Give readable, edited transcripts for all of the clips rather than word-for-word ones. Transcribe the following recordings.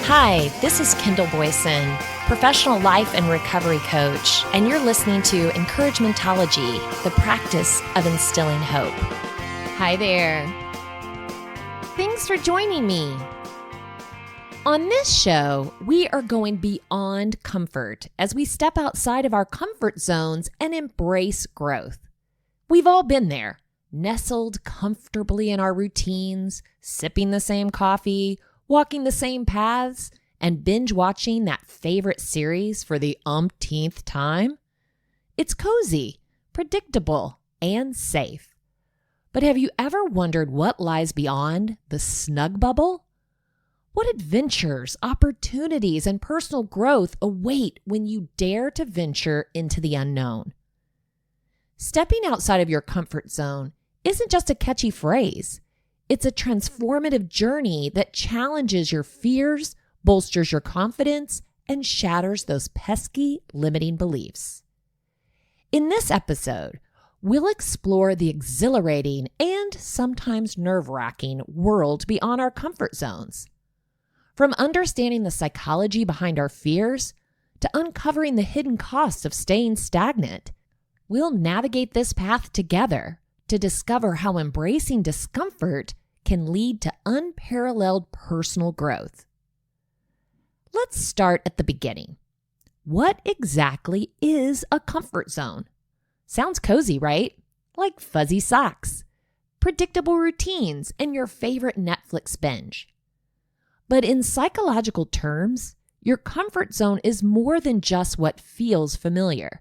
Hi, this is Kendall Boyson, professional life and recovery coach, and you're listening to Encouragementology, the practice of instilling hope. Hi there. Thanks for joining me. On this show, we are going beyond comfort as we step outside of our comfort zones and embrace growth. We've all been there, nestled comfortably in our routines, sipping the same coffee, walking the same paths, and binge-watching that favorite series for the umpteenth time. It's cozy, predictable, and safe. But have you ever wondered what lies beyond the snug bubble? What adventures, opportunities, and personal growth await when you dare to venture into the unknown? Stepping outside of your comfort zone isn't just a catchy phrase. It's a transformative journey that challenges your fears, bolsters your confidence, and shatters those pesky limiting beliefs. In this episode, we'll explore the exhilarating and sometimes nerve-wracking world beyond our comfort zones. From understanding the psychology behind our fears to uncovering the hidden costs of staying stagnant, we'll navigate this path together to discover how embracing discomfort can lead to unparalleled personal growth. Let's start at the beginning. What exactly is a comfort zone? Sounds cozy, right? Like fuzzy socks, predictable routines, and your favorite Netflix binge. But in psychological terms, your comfort zone is more than just what feels familiar.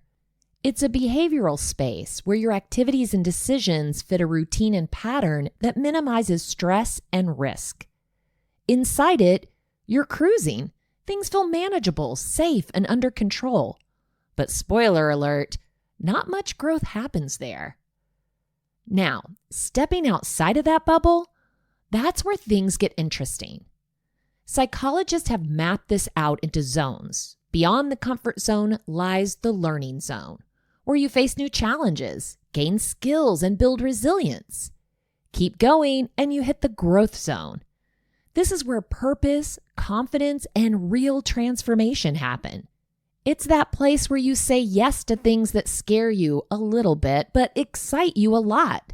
It's a behavioral space where your activities and decisions fit a routine and pattern that minimizes stress and risk. Inside it, you're cruising. Things feel manageable, safe, and under control. But spoiler alert, not much growth happens there. Now, stepping outside of that bubble, that's where things get interesting. Psychologists have mapped this out into zones. Beyond the comfort zone lies the learning zone, where you face new challenges, gain skills, and build resilience. Keep going, and you hit the growth zone. This is where purpose, confidence, and real transformation happen. It's that place where you say yes to things that scare you a little bit, but excite you a lot.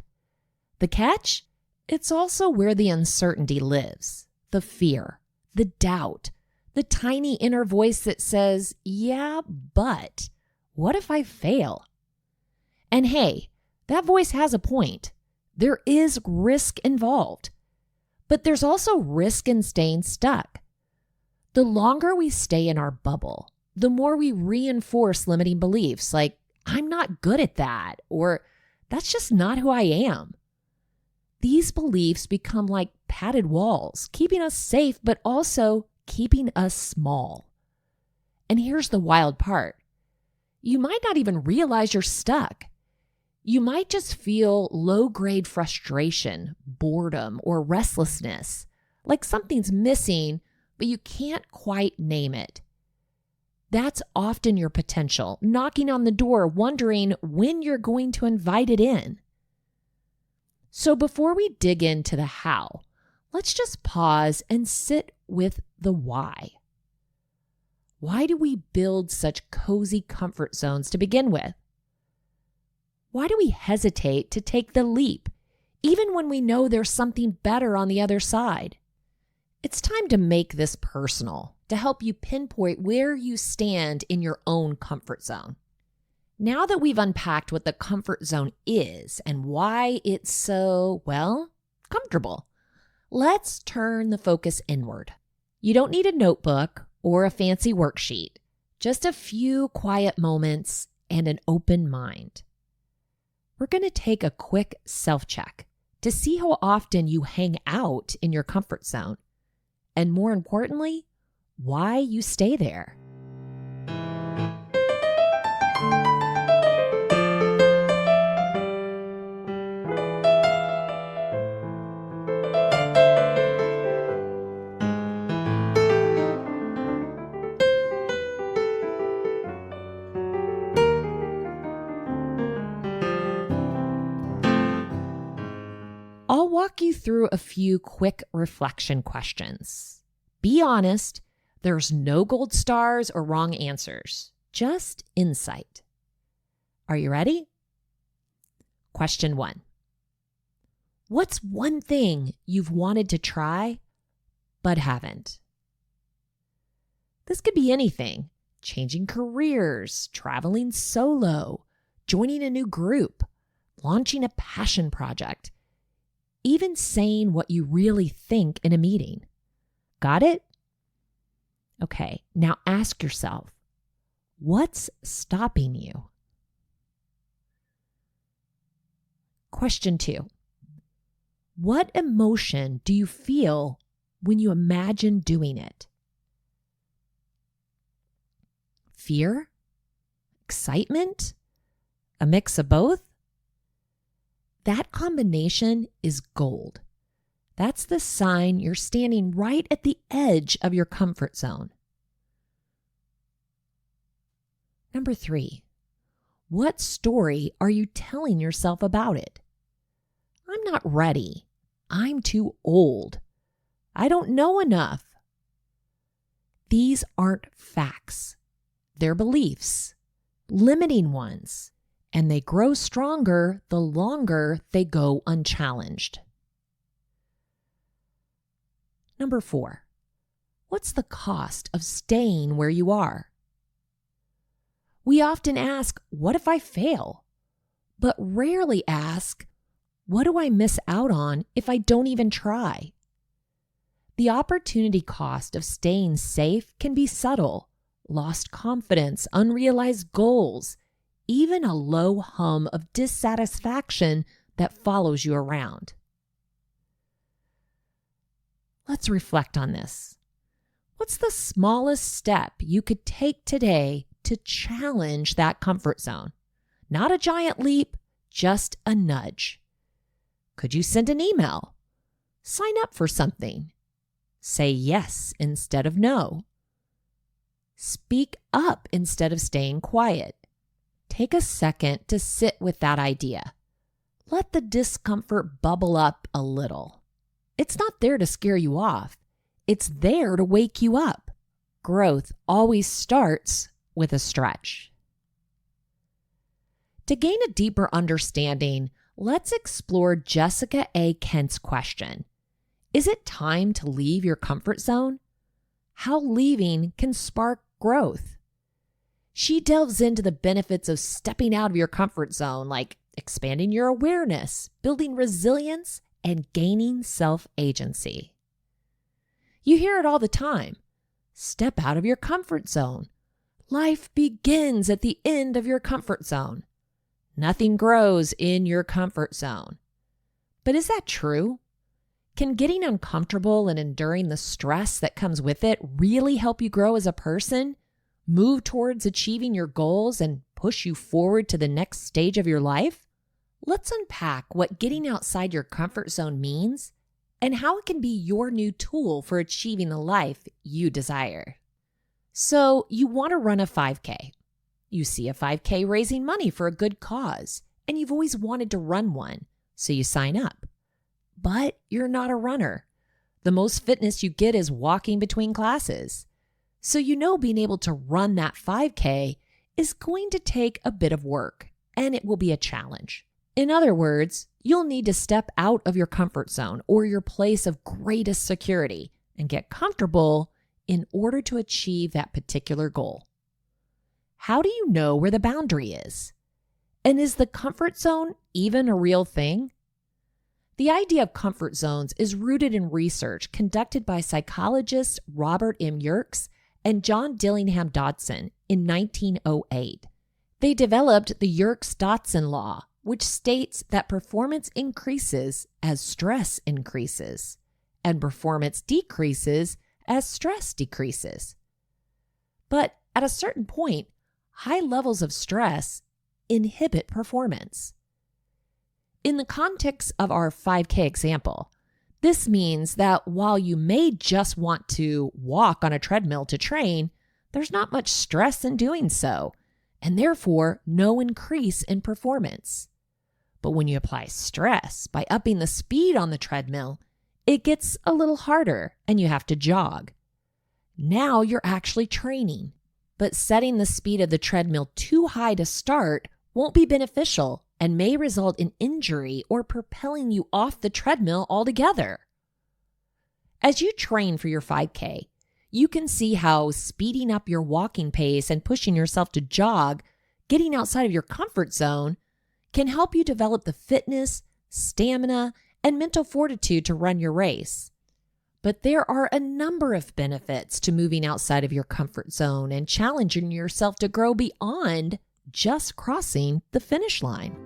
The catch? It's also where the uncertainty lives, the fear, the doubt, the tiny inner voice that says, yeah, but what if I fail? And hey, that voice has a point. There is risk involved. But there's also risk in staying stuck. The longer we stay in our bubble, the more we reinforce limiting beliefs like, I'm not good at that, or that's just not who I am. These beliefs become like padded walls, keeping us safe, but also keeping us small. And here's the wild part. You might not even realize you're stuck. You might just feel low-grade frustration, boredom, or restlessness, like something's missing, but you can't quite name it. That's often your potential, knocking on the door, wondering when you're going to invite it in. So before we dig into the how, let's just pause and sit with the why. Why do we build such cozy comfort zones to begin with? Why do we hesitate to take the leap, even when we know there's something better on the other side? It's time to make this personal, to help you pinpoint where you stand in your own comfort zone. Now that we've unpacked what the comfort zone is and why it's so, comfortable, let's turn the focus inward. You don't need a notebook or a fancy worksheet, just a few quiet moments and an open mind. We're going to take a quick self-check to see how often you hang out in your comfort zone, and more importantly, why you stay there. I'll walk you through a few quick reflection questions. Be honest, There's no gold stars or wrong answers, just insight. Are you ready? Question 1. What's one thing you've wanted to try but haven't? This could be anything: changing careers, traveling solo, joining a new group, launching a passion project, even saying what you really think in a meeting. Got it? Okay, now ask yourself, what's stopping you? Question 2. What emotion do you feel when you imagine doing it? Fear? Excitement? A mix of both? That combination is gold. That's the sign you're standing right at the edge of your comfort zone. Number 3, what story are you telling yourself about it? I'm not ready. I'm too old. I don't know enough. These aren't facts. They're beliefs, limiting ones, and they grow stronger the longer they go unchallenged. Number 4, what's the cost of staying where you are? We often ask, what if I fail? But rarely ask, what do I miss out on if I don't even try? The opportunity cost of staying safe can be subtle: lost confidence, unrealized goals, even a low hum of dissatisfaction that follows you around. Let's reflect on this. What's the smallest step you could take today to challenge that comfort zone? Not a giant leap, just a nudge. Could you send an email? Sign up for something. Say yes instead of no. Speak up instead of staying quiet. Take a second to sit with that idea. Let the discomfort bubble up a little. It's not there to scare you off. It's there to wake you up. Growth always starts with a stretch. To gain a deeper understanding, let's explore Jessica A. Kent's question. Is it time to leave your comfort zone? How leaving can spark growth. She delves into the benefits of stepping out of your comfort zone, like expanding your awareness, building resilience, and gaining self-agency. You hear it all the time. Step out of your comfort zone. Life begins at the end of your comfort zone. Nothing grows in your comfort zone. But is that true? Can getting uncomfortable and enduring the stress that comes with it really help you grow as a person, move towards achieving your goals, and push you forward to the next stage of your life? Let's unpack what getting outside your comfort zone means and how it can be your new tool for achieving the life you desire. So, you want to run a 5K. You see a 5K raising money for a good cause, and you've always wanted to run one, so you sign up. But you're not a runner. The most fitness you get is walking between classes. So you know being able to run that 5K is going to take a bit of work, and it will be a challenge. In other words, you'll need to step out of your comfort zone or your place of greatest security and get comfortable in order to achieve that particular goal. How do you know where the boundary is? And is the comfort zone even a real thing? The idea of comfort zones is rooted in research conducted by psychologists Robert M. Yerkes and John Dillingham Dodson in 1908. They developed the Yerkes-Dodson law, which states that performance increases as stress increases, and performance decreases as stress decreases. But at a certain point, high levels of stress inhibit performance. In the context of our 5K example, this means that while you may just want to walk on a treadmill to train, there's not much stress in doing so, and therefore no increase in performance. But when you apply stress by upping the speed on the treadmill, it gets a little harder and you have to jog. Now you're actually training. But setting the speed of the treadmill too high to start won't be beneficial and may result in injury or propelling you off the treadmill altogether. As you train for your 5K, you can see how speeding up your walking pace and pushing yourself to jog, getting outside of your comfort zone, can help you develop the fitness, stamina, and mental fortitude to run your race. But there are a number of benefits to moving outside of your comfort zone and challenging yourself to grow beyond just crossing the finish line.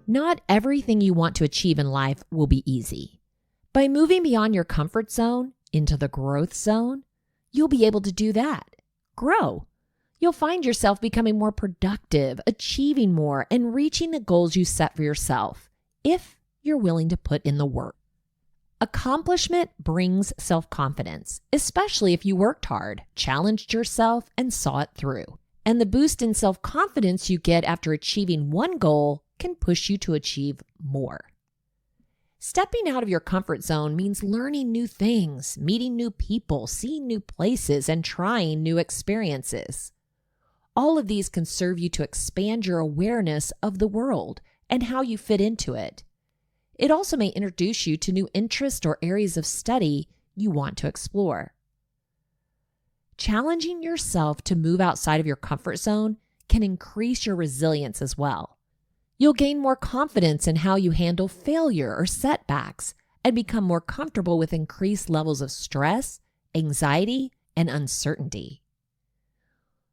Not everything you want to achieve in life will be easy. By moving beyond your comfort zone into the growth zone, you'll be able to do that. Grow. You'll find yourself becoming more productive, achieving more, and reaching the goals you set for yourself, if you're willing to put in the work. Accomplishment brings self-confidence, especially if you worked hard, challenged yourself, and saw it through. And the boost in self-confidence you get after achieving one goal can push you to achieve more. Stepping out of your comfort zone means learning new things, meeting new people, seeing new places, and trying new experiences. All of these can serve you to expand your awareness of the world and how you fit into it. It also may introduce you to new interests or areas of study you want to explore. Challenging yourself to move outside of your comfort zone can increase your resilience as well. You'll gain more confidence in how you handle failure or setbacks and become more comfortable with increased levels of stress, anxiety, and uncertainty.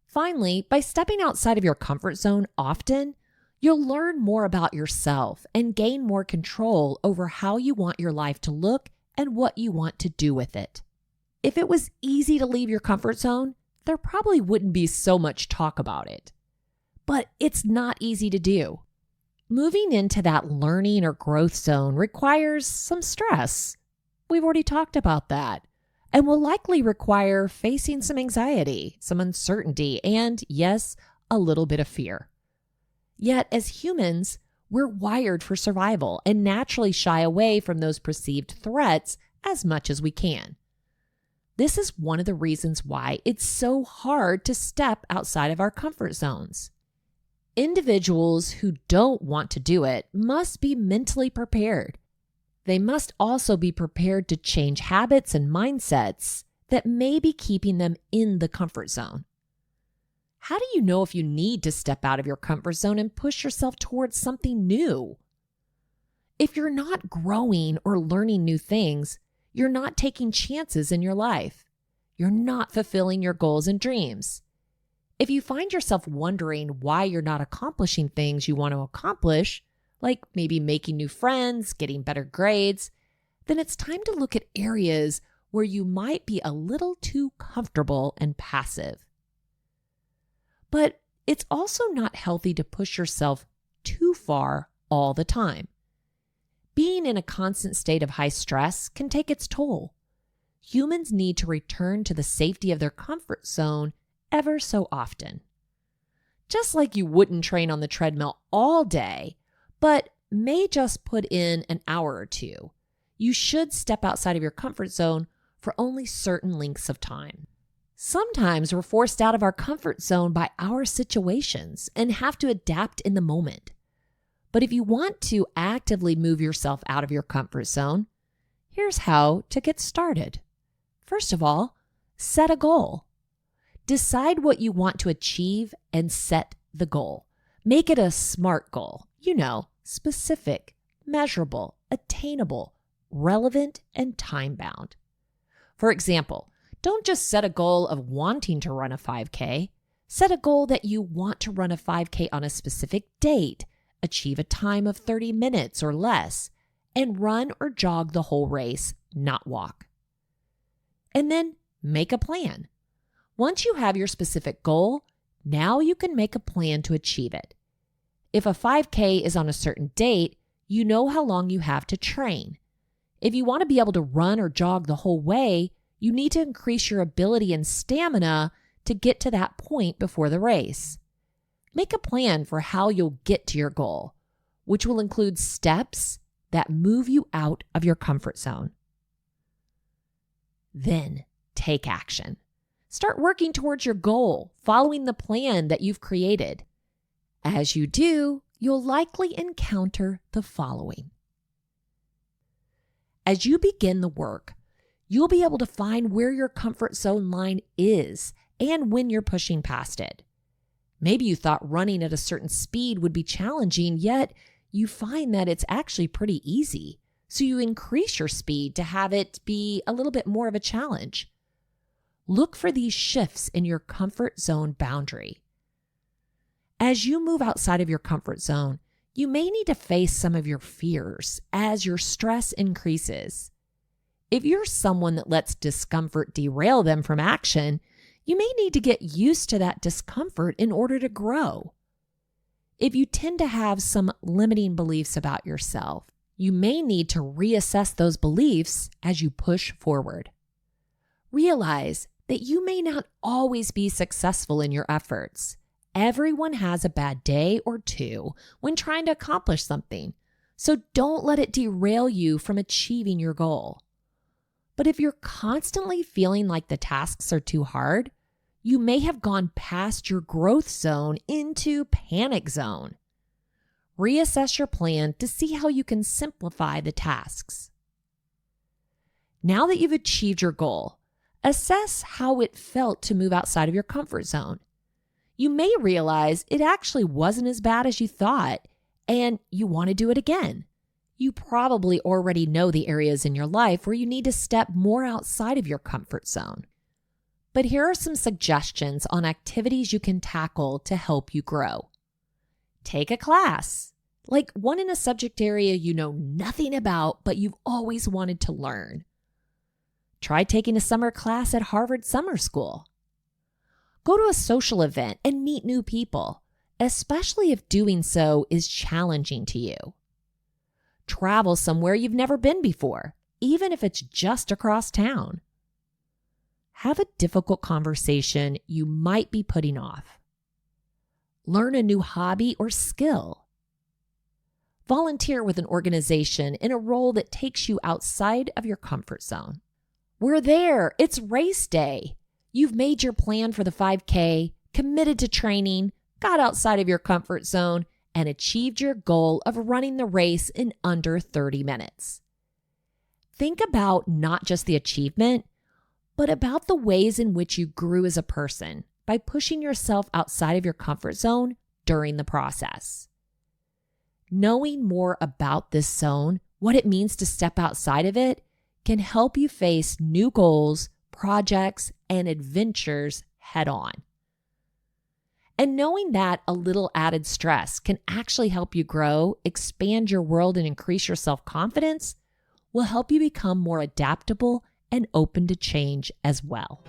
Finally, by stepping outside of your comfort zone often, you'll learn more about yourself and gain more control over how you want your life to look and what you want to do with it. If it was easy to leave your comfort zone, there probably wouldn't be so much talk about it. But it's not easy to do. Moving into that learning or growth zone requires some stress. We've already talked about that, and will likely require facing some anxiety, some uncertainty, and yes, a little bit of fear. Yet as humans, we're wired for survival and naturally shy away from those perceived threats as much as we can. This is one of the reasons why it's so hard to step outside of our comfort zones. Individuals who don't want to do it must be mentally prepared. They must also be prepared to change habits and mindsets that may be keeping them in the comfort zone. How do you know if you need to step out of your comfort zone and push yourself towards something new? If you're not growing or learning new things, you're not taking chances in your life. You're not fulfilling your goals and dreams. If you find yourself wondering why you're not accomplishing things you want to accomplish, like maybe making new friends, getting better grades, then it's time to look at areas where you might be a little too comfortable and passive. But it's also not healthy to push yourself too far all the time. Being in a constant state of high stress can take its toll. Humans need to return to the safety of their comfort zone ever so often. Just like you wouldn't train on the treadmill all day, but may just put in an hour or two, you should step outside of your comfort zone for only certain lengths of time. Sometimes we're forced out of our comfort zone by our situations and have to adapt in the moment. But if you want to actively move yourself out of your comfort zone, here's how to get started. First of all, set a goal. Decide what you want to achieve and set the goal. Make it a SMART goal. Specific, measurable, attainable, relevant, and time-bound. For example, don't just set a goal of wanting to run a 5K. Set a goal that you want to run a 5K on a specific date, achieve a time of 30 minutes or less, and run or jog the whole race, not walk. And then make a plan. Once you have your specific goal, now you can make a plan to achieve it. If a 5K is on a certain date, you know how long you have to train. If you want to be able to run or jog the whole way, you need to increase your ability and stamina to get to that point before the race. Make a plan for how you'll get to your goal, which will include steps that move you out of your comfort zone. Then take action. Start working towards your goal, following the plan that you've created. As you do, you'll likely encounter the following. As you begin the work, you'll be able to find where your comfort zone line is and when you're pushing past it. Maybe you thought running at a certain speed would be challenging, yet you find that it's actually pretty easy. So you increase your speed to have it be a little bit more of a challenge. Look for these shifts in your comfort zone boundary. As you move outside of your comfort zone, you may need to face some of your fears as your stress increases. If you're someone that lets discomfort derail them from action, you may need to get used to that discomfort in order to grow. If you tend to have some limiting beliefs about yourself, you may need to reassess those beliefs as you push forward. Realize that you may not always be successful in your efforts. Everyone has a bad day or two when trying to accomplish something, so don't let it derail you from achieving your goal. But if you're constantly feeling like the tasks are too hard, you may have gone past your growth zone into panic zone. Reassess your plan to see how you can simplify the tasks. Now that you've achieved your goal, assess how it felt to move outside of your comfort zone. You may realize it actually wasn't as bad as you thought, and you want to do it again. You probably already know the areas in your life where you need to step more outside of your comfort zone. But here are some suggestions on activities you can tackle to help you grow. Take a class, like one in a subject area you know nothing about, but you've always wanted to learn. Try taking a summer class at Harvard Summer School. Go to a social event and meet new people, especially if doing so is challenging to you. Travel somewhere you've never been before, even if it's just across town. Have a difficult conversation you might be putting off. Learn a new hobby or skill. Volunteer with an organization in a role that takes you outside of your comfort zone. We're there. It's race day. You've made your plan for the 5K, committed to training, got outside of your comfort zone, and achieved your goal of running the race in under 30 minutes. Think about not just the achievement, but about the ways in which you grew as a person by pushing yourself outside of your comfort zone during the process. Knowing more about this zone, what it means to step outside of it, can help you face new goals, projects, and adventures head on. And knowing that a little added stress can actually help you grow, expand your world, and increase your self-confidence will help you become more adaptable and open to change as well.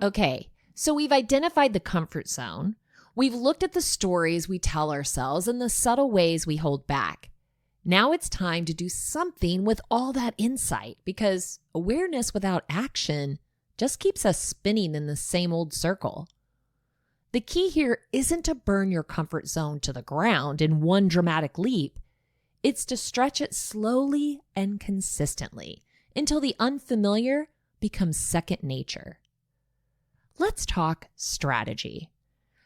Okay, so we've identified the comfort zone. We've looked at the stories we tell ourselves and the subtle ways we hold back. Now it's time to do something with all that insight, because awareness without action just keeps us spinning in the same old circle. The key here isn't to burn your comfort zone to the ground in one dramatic leap. It's to stretch it slowly and consistently until the unfamiliar becomes second nature. Let's talk strategy.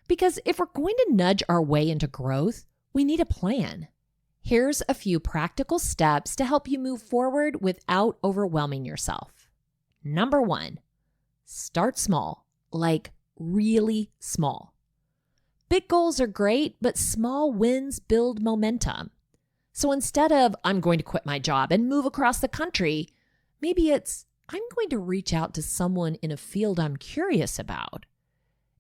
Because if we're going to nudge our way into growth, we need a plan. Here's a few practical steps to help you move forward without overwhelming yourself. Number 1, start small, like really small. Big goals are great, but small wins build momentum. So instead of, I'm going to quit my job and move across the country, maybe it's, I'm going to reach out to someone in a field I'm curious about.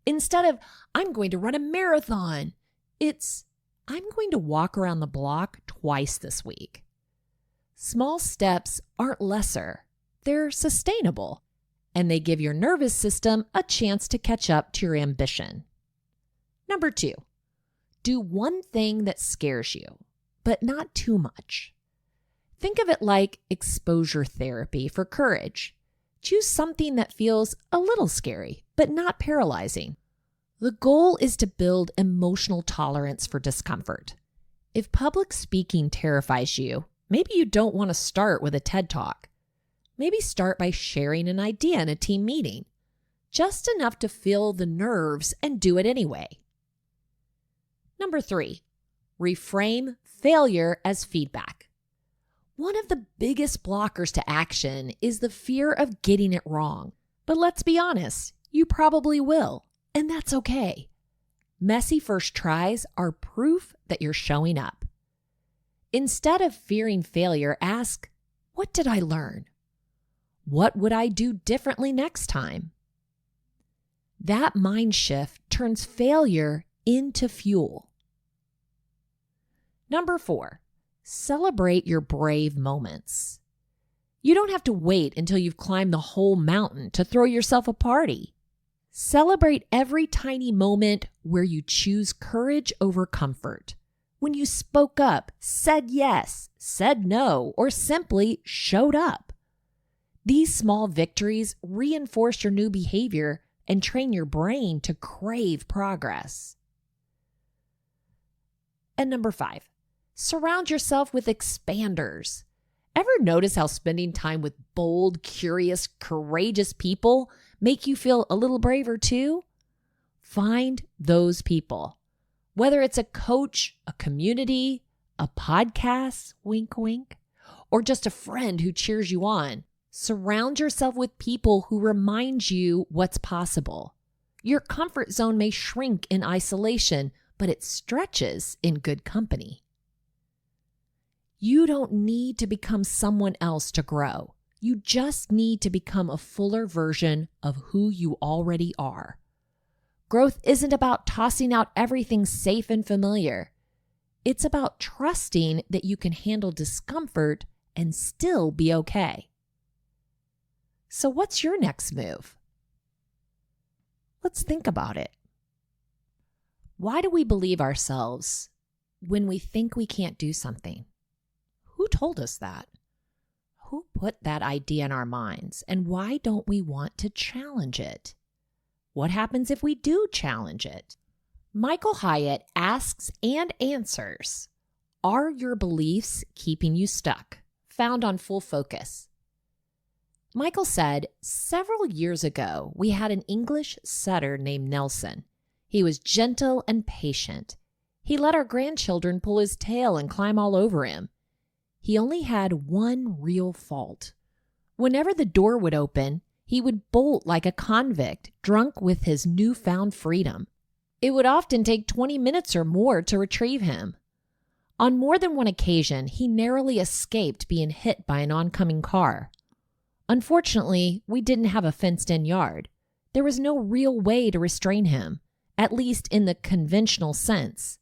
Instead of, I'm going to run a marathon, it's, I'm going to walk around the block twice this week. Small steps aren't lesser, they're sustainable, and they give your nervous system a chance to catch up to your ambition. Number 2, do one thing that scares you, but not too much. Think of it like exposure therapy for courage. Choose something that feels a little scary, but not paralyzing. The goal is to build emotional tolerance for discomfort. If public speaking terrifies you, maybe you don't want to start with a TED Talk. Maybe start by sharing an idea in a team meeting, just enough to feel the nerves and do it anyway. Number 3, reframe failure as feedback. One of the biggest blockers to action is the fear of getting it wrong. But let's be honest, you probably will, and that's okay. Messy first tries are proof that you're showing up. Instead of fearing failure, ask, what did I learn? What would I do differently next time? That mind shift turns failure into fuel. Number 4, celebrate your brave moments. You don't have to wait until you've climbed the whole mountain to throw yourself a party. Celebrate every tiny moment where you choose courage over comfort. When you spoke up, said yes, said no, or simply showed up. These small victories reinforce your new behavior and train your brain to crave progress. And number 5, surround yourself with expanders. Ever notice how spending time with bold, curious, courageous people make you feel a little braver too? Find those people. Whether it's a coach, a community, a podcast, wink, wink, or just a friend who cheers you on, surround yourself with people who remind you what's possible. Your comfort zone may shrink in isolation, but it stretches in good company. You don't need to become someone else to grow. You just need to become a fuller version of who you already are. Growth isn't about tossing out everything safe and familiar. It's about trusting that you can handle discomfort and still be okay. So what's your next move? Let's think about it. Why do we believe ourselves when we think we can't do something? Who told us that? Who put that idea in our minds? And why don't we want to challenge it? What happens if we do challenge it? Michael Hyatt asks and answers, are your beliefs keeping you stuck? Found on Full Focus. Michael said, several years ago, we had an English setter named Nelson. He was gentle and patient. He let our grandchildren pull his tail and climb all over him. He only had one real fault. Whenever the door would open, he would bolt like a convict, drunk with his newfound freedom. It would often take 20 minutes or more to retrieve him. On more than one occasion, he narrowly escaped being hit by an oncoming car. Unfortunately, we didn't have a fenced-in yard. There was no real way to restrain him, at least in the conventional sense.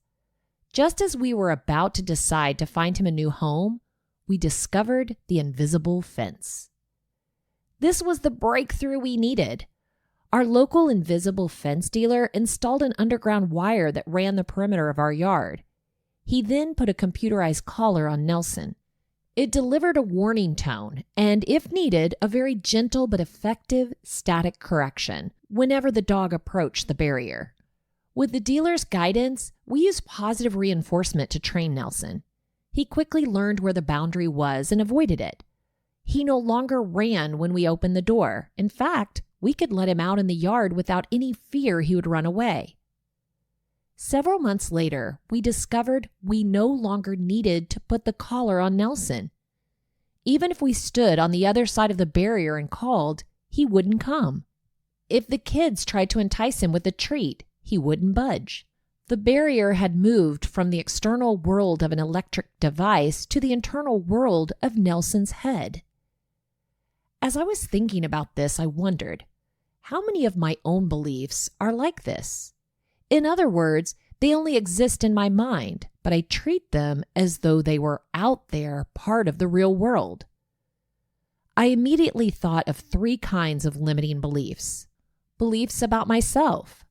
Just as we were about to decide to find him a new home, we discovered the invisible fence. This was the breakthrough we needed. Our local invisible fence dealer installed an underground wire that ran the perimeter of our yard. He then put a computerized collar on Nelson. It delivered a warning tone and, if needed, a very gentle but effective static correction whenever the dog approached the barrier. With the dealer's guidance, we used positive reinforcement to train Nelson. He quickly learned where the boundary was and avoided it. He no longer ran when we opened the door. In fact, we could let him out in the yard without any fear he would run away. Several months later, we discovered we no longer needed to put the collar on Nelson. Even if we stood on the other side of the barrier and called, he wouldn't come. If the kids tried to entice him with a treat, he wouldn't budge. The barrier had moved from the external world of an electric device to the internal world of Nelson's head. As I was thinking about this, I wondered, how many of my own beliefs are like this? In other words, they only exist in my mind, but I treat them as though they were out there, part of the real world. I immediately thought of 3 kinds of limiting beliefs. Beliefs about myself.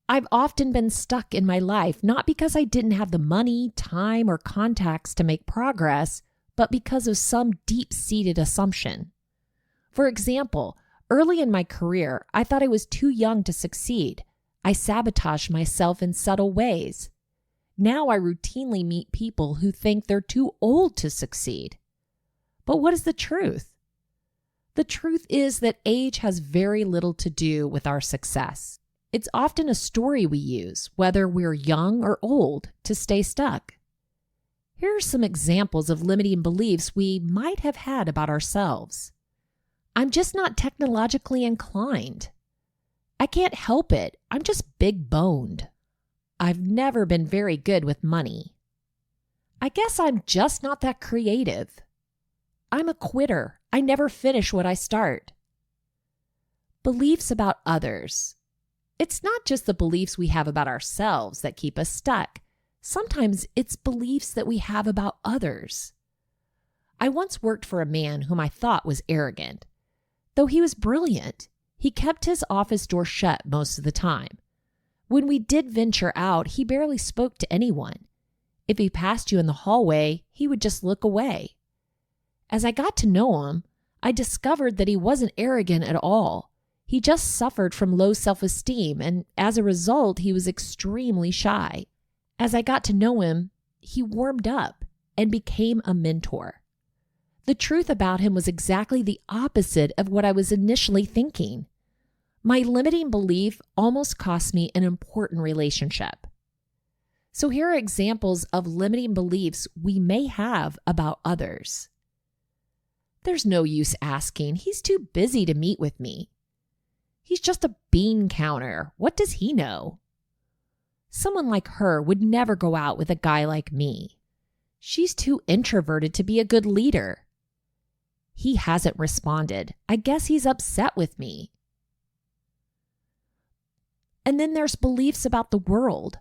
I've often been stuck in my life, not because I didn't have the money, time, or contacts to make progress, but because of some deep-seated assumption. For example, early in my career, I thought I was too young to succeed. I sabotaged myself in subtle ways. Now I routinely meet people who think they're too old to succeed. But what is the truth? The truth is that age has very little to do with our success. It's often a story we use, whether we're young or old, to stay stuck. Here are some examples of limiting beliefs we might have had about ourselves. I'm just not technologically inclined. I can't help it. I'm just big-boned. I've never been very good with money. I guess I'm just not that creative. I'm a quitter. I never finish what I start. Beliefs about others. It's not just the beliefs we have about ourselves that keep us stuck. Sometimes it's beliefs that we have about others. I once worked for a man whom I thought was arrogant. Though he was brilliant, he kept his office door shut most of the time. When we did venture out, he barely spoke to anyone. If he passed you in the hallway, he would just look away. As I got to know him, I discovered that he wasn't arrogant at all. He just suffered from low self-esteem, and as a result, he was extremely shy. As I got to know him, he warmed up and became a mentor. The truth about him was exactly the opposite of what I was initially thinking. My limiting belief almost cost me an important relationship. So here are examples of limiting beliefs we may have about others. There's no use asking. He's too busy to meet with me. He's just a bean counter. What does he know? Someone like her would never go out with a guy like me. She's too introverted to be a good leader. He hasn't responded. I guess he's upset with me. And then there's beliefs about the world.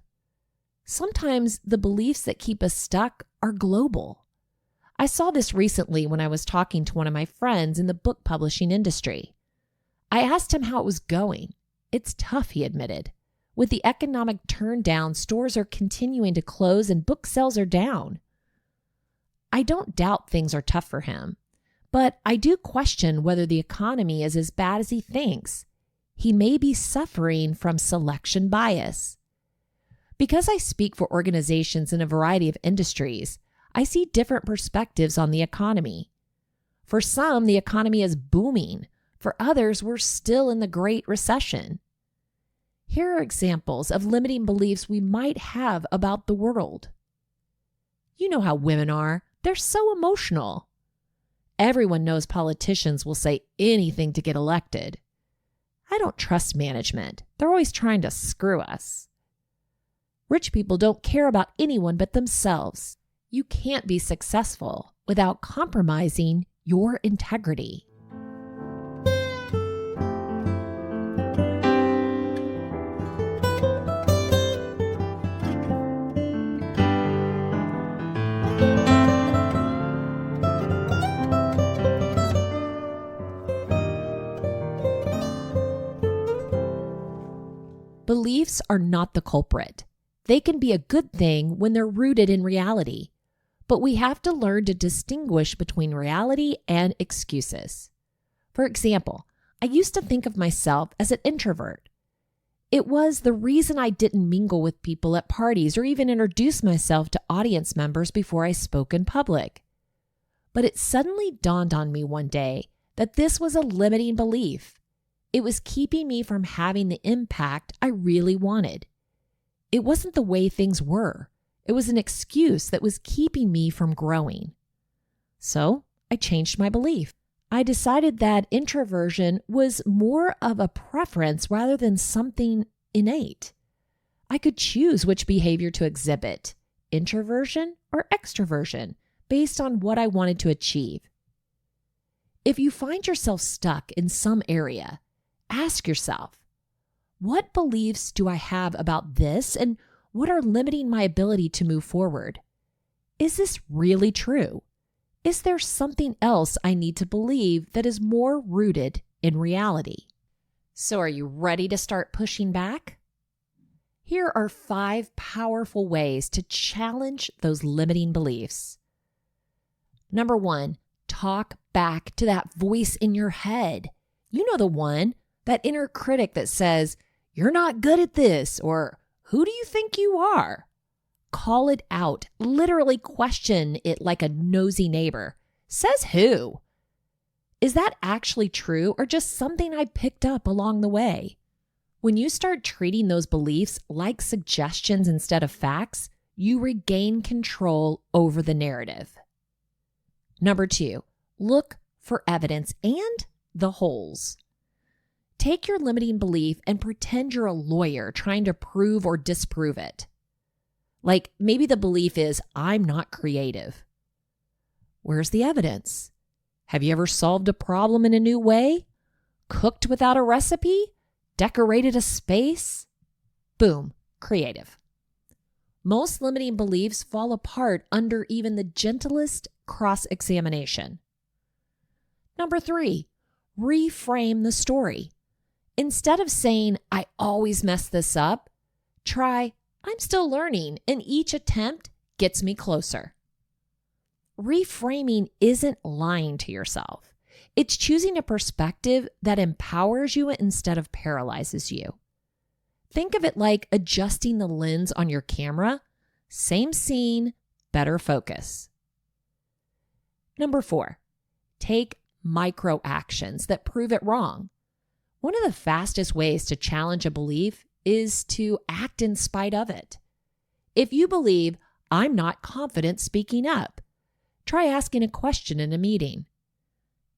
Sometimes the beliefs that keep us stuck are global. I saw this recently when I was talking to one of my friends in the book publishing industry. I asked him how it was going. It's tough, he admitted. With the economic turn down, stores are continuing to close and book sales are down. I don't doubt things are tough for him, but I do question whether the economy is as bad as he thinks. He may be suffering from selection bias. Because I speak for organizations in a variety of industries, I see different perspectives on the economy. For some, the economy is booming. For others, we're still in the Great Recession. Here are examples of limiting beliefs we might have about the world. You know how women are. They're so emotional. Everyone knows politicians will say anything to get elected. I don't trust management. They're always trying to screw us. Rich people don't care about anyone but themselves. You can't be successful without compromising your integrity. Beliefs are not the culprit. They can be a good thing when they're rooted in reality, but we have to learn to distinguish between reality and excuses. For example, I used to think of myself as an introvert. It was the reason I didn't mingle with people at parties or even introduce myself to audience members before I spoke in public. But it suddenly dawned on me one day that this was a limiting belief. It was keeping me from having the impact I really wanted. It wasn't the way things were. It was an excuse that was keeping me from growing. So I changed my belief. I decided that introversion was more of a preference rather than something innate. I could choose which behavior to exhibit, introversion or extroversion, based on what I wanted to achieve. If you find yourself stuck in some area, Ask yourself, what beliefs do I have about this and what are limiting my ability to move forward? Is this really true? Is there something else I need to believe that is more rooted in reality? So are you ready to start pushing back? Here are 5 powerful ways to challenge those limiting beliefs. Number 1, talk back to that voice in your head. You know the one, that inner critic that says, "You're not good at this," or "Who do you think you are?" Call it out. Literally question it like a nosy neighbor. Says who? Is that actually true or just something I picked up along the way? When you start treating those beliefs like suggestions instead of facts, you regain control over the narrative. Number 2, look for evidence and the holes. Take your limiting belief and pretend you're a lawyer trying to prove or disprove it. Like maybe the belief is, I'm not creative. Where's the evidence? Have you ever solved a problem in a new way? Cooked without a recipe? Decorated a space? Boom, creative. Most limiting beliefs fall apart under even the gentlest cross-examination. Number 3, reframe the story. Instead of saying, "I always mess this up," try, "I'm still learning, and each attempt gets me closer." Reframing isn't lying to yourself. It's choosing a perspective that empowers you instead of paralyzes you. Think of it like adjusting the lens on your camera. Same scene, better focus. Number 4, take micro actions that prove it wrong. One of the fastest ways to challenge a belief is to act in spite of it. If you believe, "I'm not confident speaking up," try asking a question in a meeting.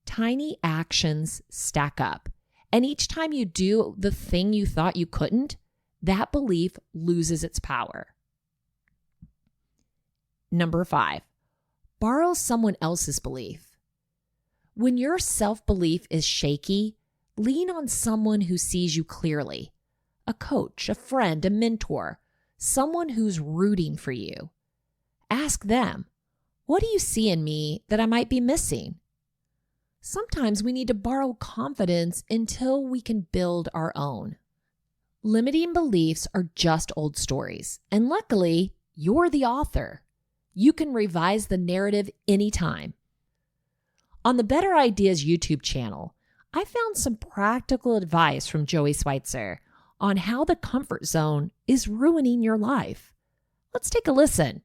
Tiny actions stack up, and each time you do the thing you thought you couldn't, that belief loses its power. Number 5, borrow someone else's belief. When your self-belief is shaky, lean on someone who sees you clearly. A coach, a friend, a mentor, someone who's rooting for you. Ask them, what do you see in me that I might be missing? Sometimes we need to borrow confidence until we can build our own. Limiting beliefs are just old stories, and luckily, you're the author. You can revise the narrative anytime. On the Better Ideas YouTube channel, I found some practical advice from Joey Schweitzer on how the comfort zone is ruining your life. Let's take a listen.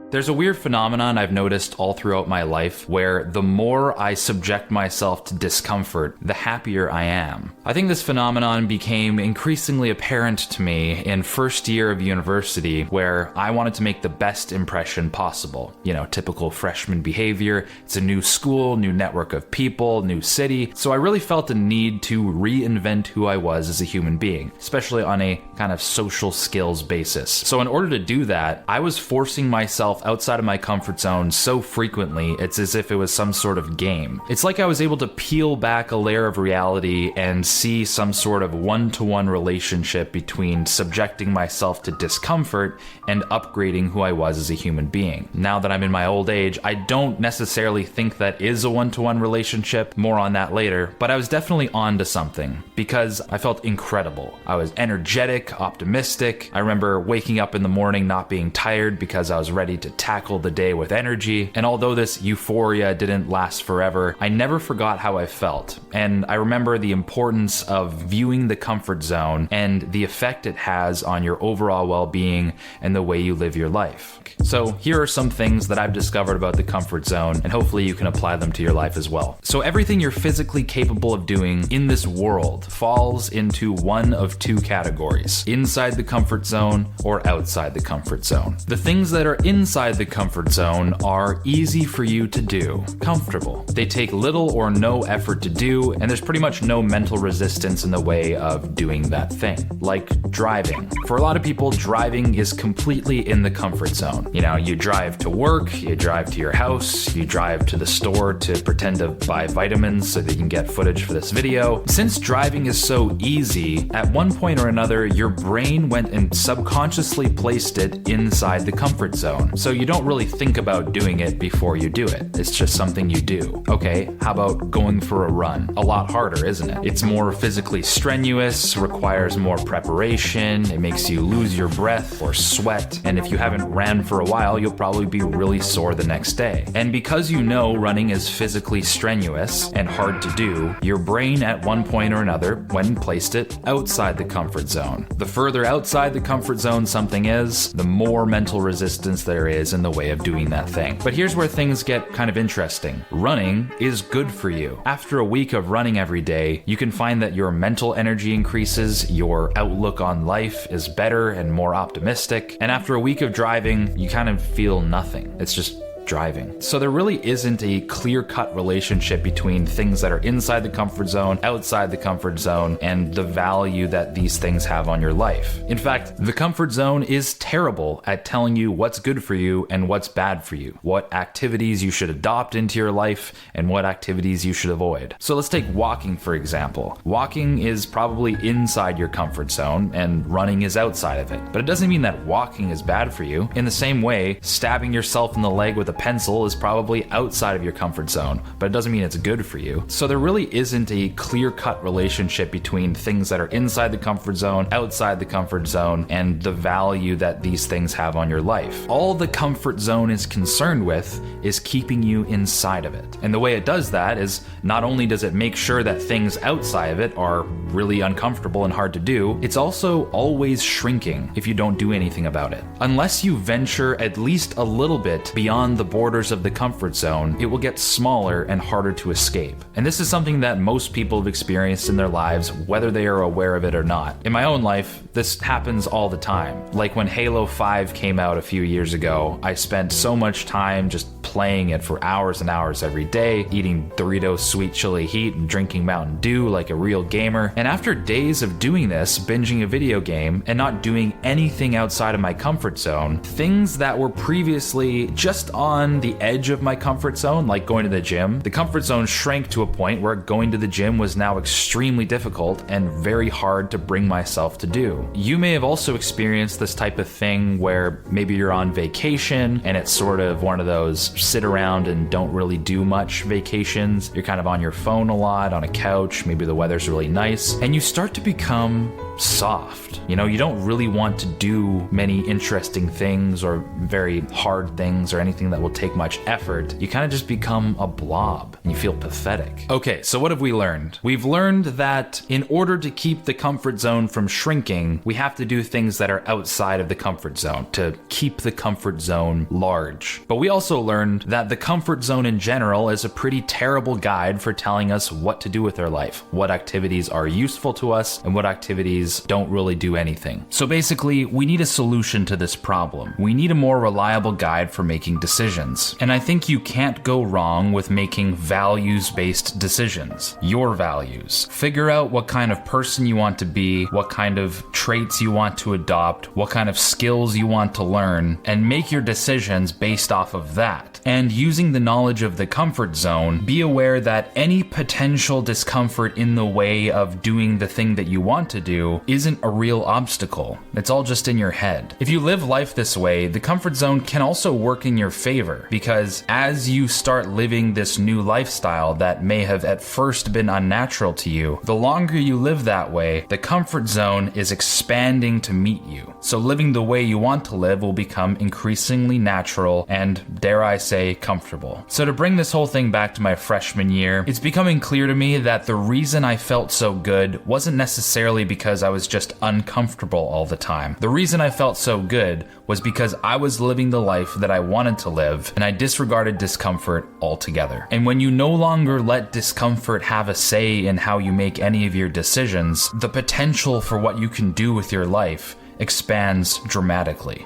There's a weird phenomenon I've noticed all throughout my life where the more I subject myself to discomfort, the happier I am. I think this phenomenon became increasingly apparent to me in first year of university, where I wanted to make the best impression possible. You know, typical freshman behavior. It's a new school, new network of people, new city. So I really felt a need to reinvent who I was as a human being, especially on a kind of social skills basis. So in order to do that, I was forcing myself outside of my comfort zone so frequently, it's as if it was some sort of game. It's like I was able to peel back a layer of reality and see some sort of one-to-one relationship between subjecting myself to discomfort and upgrading who I was as a human being. Now that I'm in my old age, I don't necessarily think that is a one-to-one relationship, more on that later, but I was definitely onto something because I felt incredible. I was energetic, optimistic. I remember waking up in the morning not being tired because I was ready to tackle the day with energy. And although this euphoria didn't last forever, I never forgot how I felt. And I remember the importance of viewing the comfort zone and the effect it has on your overall well-being and the way you live your life. So here are some things that I've discovered about the comfort zone, and hopefully you can apply them to your life as well. So everything you're physically capable of doing in this world falls into one of two categories: inside the comfort zone or outside the comfort zone. The things that are inside outside the comfort zone are easy for you to do, comfortable. They take little or no effort to do, and there's pretty much no mental resistance in the way of doing that thing. Like driving. For a lot of people, driving is completely in the comfort zone. You know, you drive to work, you drive to your house, you drive to the store to pretend to buy vitamins so that you can get footage for this video. Since driving is so easy, at one point or another, your brain went and subconsciously placed it inside the comfort zone. So you don't really think about doing it before you do it. It's just something you do. Okay, how about going for a run? A lot harder, isn't it? It's more physically strenuous, requires more preparation, it makes you lose your breath or sweat, and if you haven't ran for a while, you'll probably be really sore the next day. And because you know running is physically strenuous and hard to do, your brain at one point or another went and placed it outside the comfort zone. The further outside the comfort zone something is, the more mental resistance there is in the way of doing that thing. But here's where things get kind of interesting. Running is good for you. After a week of running every day, you can find that your mental energy increases, your outlook on life is better and more optimistic, and after a week of driving, you kind of feel nothing. It's just driving. So there really isn't a clear-cut relationship between things that are inside the comfort zone, outside the comfort zone, and the value that these things have on your life. In fact, the comfort zone is terrible at telling you what's good for you and what's bad for you, what activities you should adopt into your life and what activities you should avoid. So let's take walking, for example. Walking is probably inside your comfort zone and running is outside of it. But it doesn't mean that walking is bad for you. In the same way, stabbing yourself in the leg with a pencil is probably outside of your comfort zone, but it doesn't mean it's good for you. So there really isn't a clear-cut relationship between things that are inside the comfort zone, outside the comfort zone, and the value that these things have on your life. All the comfort zone is concerned with is keeping you inside of it. And the way it does that is not only does it make sure that things outside of it are really uncomfortable and hard to do, it's also always shrinking if you don't do anything about it. Unless you venture at least a little bit beyond the borders of the comfort zone, it will get smaller and harder to escape. And this is something that most people have experienced in their lives, whether they are aware of it or not. In my own life, this happens all the time. Like when Halo 5 came out a few years ago, I spent so much time just playing it for hours and hours every day, eating Doritos Sweet Chili Heat and drinking Mountain Dew like a real gamer. And after days of doing this, binging a video game, and not doing anything outside of my comfort zone, things that were previously just on the edge of my comfort zone, like going to the gym, the comfort zone shrank to a point where going to the gym was now extremely difficult and very hard to bring myself to do. You may have also experienced this type of thing where maybe you're on vacation and it's sort of one of those sit around and don't really do much vacations. You're kind of on your phone a lot, on a couch, maybe the weather's really nice, and you start to become soft. You know, you don't really want to do many interesting things or very hard things or anything that will take much effort. You kind of just become a blob and you feel pathetic. Okay, so what have we learned? We've learned that in order to keep the comfort zone from shrinking, we have to do things that are outside of the comfort zone to keep the comfort zone large. But we also learned that the comfort zone in general is a pretty terrible guide for telling us what to do with our life, what activities are useful to us and what activities don't really do anything. So basically, we need a solution to this problem. We need a more reliable guide for making decisions. And I think you can't go wrong with making values-based decisions. Your values. Figure out what kind of person you want to be, what kind of traits you want to adopt, what kind of skills you want to learn, and make your decisions based off of that. And using the knowledge of the comfort zone, be aware that any potential discomfort in the way of doing the thing that you want to do isn't a real obstacle. It's all just in your head. If you live life this way, the comfort zone can also work in your favor, because as you start living this new lifestyle that may have at first been unnatural to you, the longer you live that way, the comfort zone is expanding to meet you. So living the way you want to live will become increasingly natural and, dare I say, comfortable. So to bring this whole thing back to my freshman year, it's becoming clear to me that the reason I felt so good wasn't necessarily because I was just uncomfortable all the time. The reason I felt so good was because I was living the life that I wanted to live, and I disregarded discomfort altogether. And when you no longer let discomfort have a say in how you make any of your decisions, the potential for what you can do with your life expands dramatically.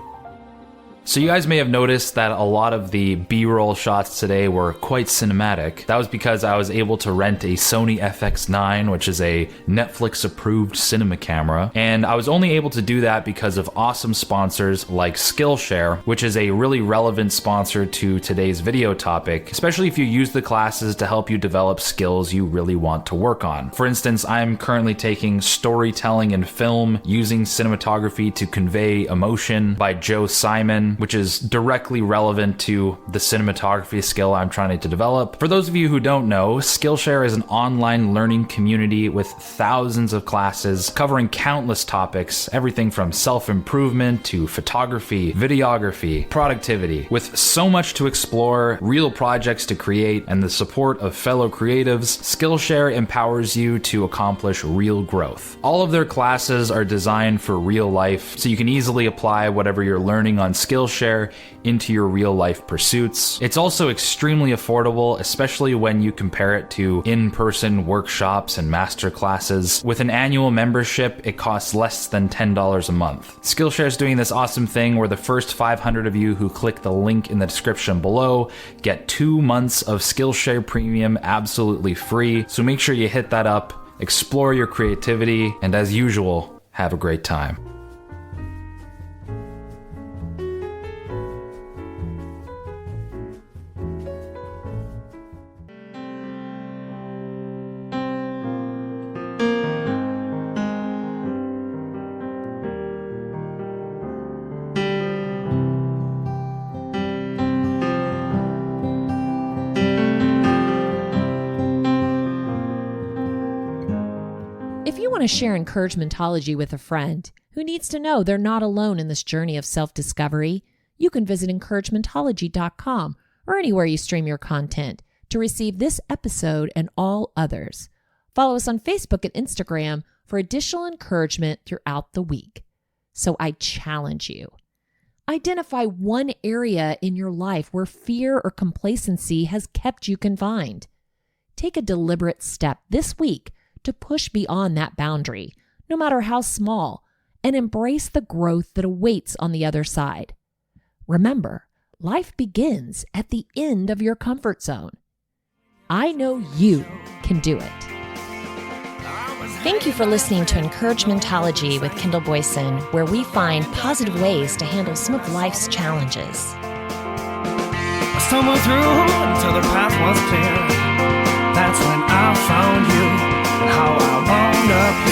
So you guys may have noticed that a lot of the B-roll shots today were quite cinematic. That was because I was able to rent a Sony FX9, which is a Netflix-approved cinema camera, and I was only able to do that because of awesome sponsors like Skillshare, which is a really relevant sponsor to today's video topic, especially if you use the classes to help you develop skills you really want to work on. For instance, I'm currently taking Storytelling in Film Using Cinematography to Convey Emotion by Joe Simon, which is directly relevant to the cinematography skill I'm trying to develop. For those of you who don't know, Skillshare is an online learning community with thousands of classes covering countless topics, everything from self-improvement to photography, videography, productivity. With so much to explore, real projects to create, and the support of fellow creatives, Skillshare empowers you to accomplish real growth. All of their classes are designed for real life, so you can easily apply whatever you're learning on Skillshare into your real life pursuits. It's also extremely affordable, especially when you compare it to in-person workshops and master classes. With an annual membership, it costs less than $10 a month. Skillshare is doing this awesome thing where the first 500 of you who click the link in the description below get 2 months of Skillshare Premium absolutely free. So make sure you hit that up, explore your creativity, and as usual, have a great time. If you want to share encouragementology with a friend who needs to know they're not alone in this journey of self-discovery, you can visit encouragementology.com or anywhere you stream your content to receive this episode and all others. Follow us on Facebook and Instagram for additional encouragement throughout the week. So I challenge you. Identify one area in your life where fear or complacency has kept you confined. Take a deliberate step this week to push beyond that boundary, no matter how small, and embrace the growth that awaits on the other side. Remember, life begins at the end of your comfort zone. I know you can do it. Thank you for listening to Encouragementology with Kendall Boyson, where we find positive ways to handle some of life's challenges. I stumbled through until the path was clear. That's when I found you and how I wound up here.